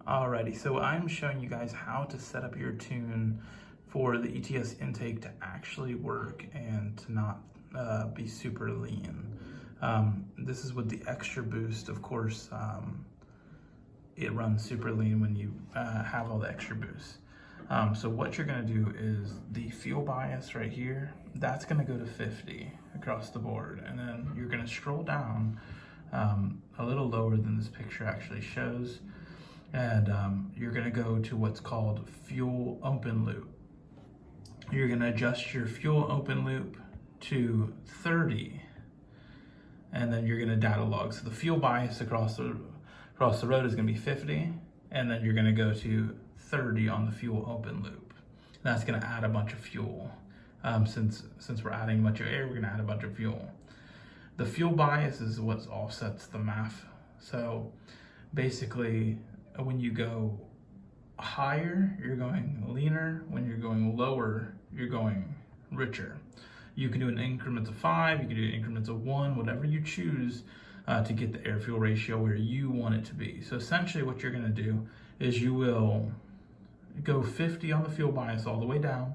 Alrighty, so I'm showing you guys how to set up your tune for the ETS intake to actually work and to not be super lean. This is with the extra boost. Of course, it runs super lean when you have all the extra boost. So what you're gonna do is the fuel bias right here, that's gonna go to 50 across the board. And then you're gonna scroll down a little lower than this picture actually shows. And you're gonna go to what's called fuel open loop. You're gonna adjust your fuel open loop to 30, and then you're gonna data log. So the fuel bias across the road is gonna be 50, and then you're gonna go to 30 on the fuel open loop. And that's gonna add a bunch of fuel. Since we're adding a bunch of air, we're gonna add a bunch of fuel. The fuel bias is what offsets the MAF. So basically, when you go higher, you're going leaner. When you're going lower, you're going richer. You can do an increments of 5, you can do increments of 1, whatever you choose to get the air fuel ratio where you want it to be. So essentially what you're gonna do is you will go 50 on the fuel bias all the way down.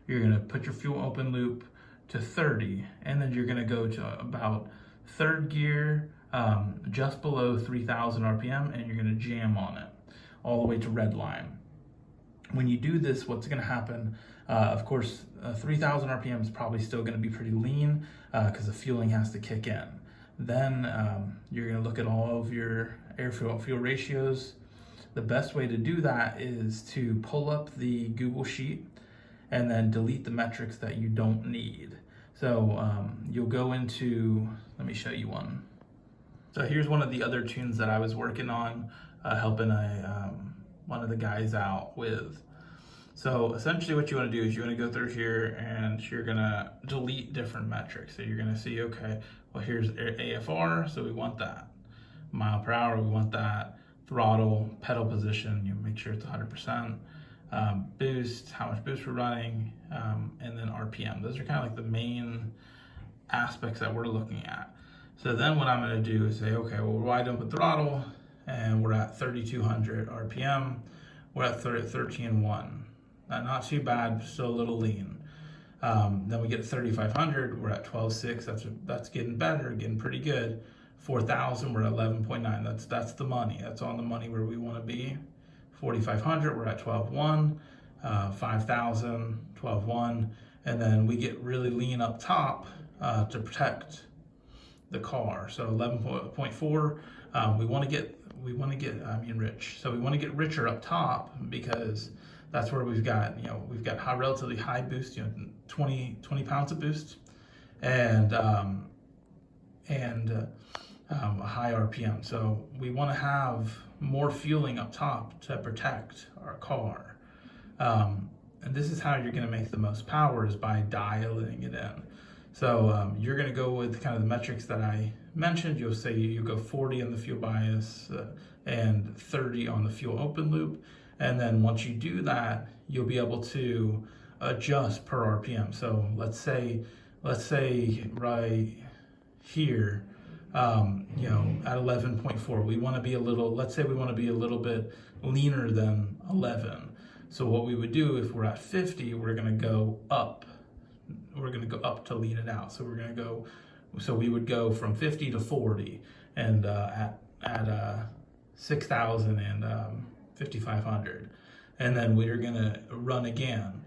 You're gonna put your fuel open loop to 30, and then you're gonna go to about third gear, just below 3,000 RPM, and you're gonna jam on it all the way to red line. When you do this, what's gonna happen, of course, 3,000 RPM is probably still gonna be pretty lean because the fueling has to kick in. Then you're gonna look at all of your air fuel ratios. The best way to do that is to pull up the Google Sheet and then delete the metrics that you don't need. So you'll go into, let me show you one. So here's one of the other tunes that I was working on, helping one of the guys out with. So essentially what you want to do is you want to go through here and you're going to delete different metrics. So you're going to see, okay, well here's AFR, so we want that. Mile per hour, we want that. Throttle, pedal position, you make sure it's 100%. Boost, how much boost we're running, and then RPM. Those are kind of like the main aspects that we're looking at. So then what I'm going to do is say, okay, well, we're wide open throttle, and we're at 3,200 RPM. We're at 13.1. Not too bad, still a little lean. Then we get to 3,500. We're at 12.6. That's getting better, getting pretty good. 4,000. We're at 11.9. That's the money. That's on the money where we want to be. 4,500. We're at 12.1. 5,000. 12.1. And then we get really lean up top to protect the car. So 11.4, we want to get rich. So we want to get richer up top because that's where we've got relatively high boost, 20 pounds of boost, and a high RPM. So we want to have more fueling up top to protect our car. And this is how you're going to make the most power, is by dialing it in. So you're going to go with kind of the metrics that I mentioned. You'll say you go 40 on the fuel bias and 30 on the fuel open loop. And then once you do that, you'll be able to adjust per RPM. So let's say right here, at 11.4, we want to be let's say we want to be a little bit leaner than 11. So what we would do if we're at 50, we're going to go up. We're going to go up to lean it out. So we would go from 50 to 40, and at 6,000 and 5,500, and then we're going to run again,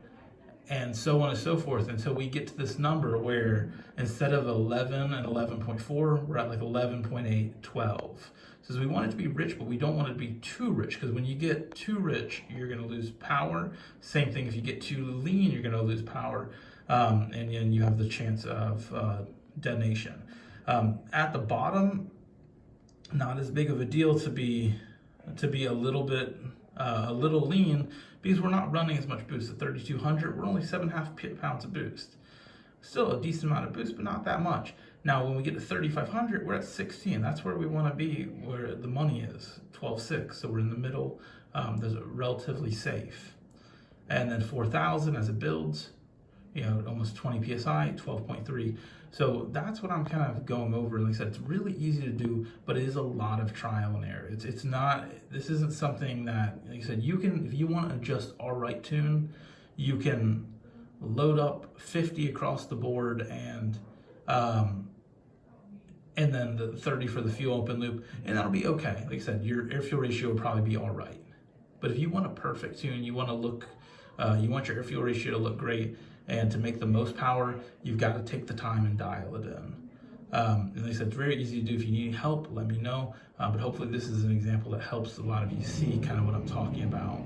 and so on and so forth until we get to this number where instead of 11 and 11.4, we're at like 11.8, 12. So we want it to be rich, but we don't want it to be too rich, because when you get too rich, you're going to lose power. Same thing if you get too lean, you're going to lose power. And then you have the chance of detonation. At the bottom, not as big of a deal to be a little lean, because we're not running as much boost. At 3,200, we're only 7.5 pounds of boost. Still a decent amount of boost, but not that much. Now, when we get to 3,500, we're at 16. That's where we want to be, where the money is, 12.6. So we're in the middle. There's a relatively safe. And then 4,000 as it builds. almost 20 psi, 12.3. So that's what I'm kind of going over. Like I said, it's really easy to do, but it is a lot of trial and error. It's not, this isn't something that, like I said, you can, if you want to adjust all right tune, you can load up 50 across the board and then the 30 for the fuel open loop, and that'll be okay. Like I said, your air fuel ratio will probably be all right. But if you want a perfect tune, you want your air fuel ratio to look great, and to make the most power, you've got to take the time and dial it in. And like I said, it's very easy to do. If you need help, let me know. But hopefully this is an example that helps a lot of you see kind of what I'm talking about.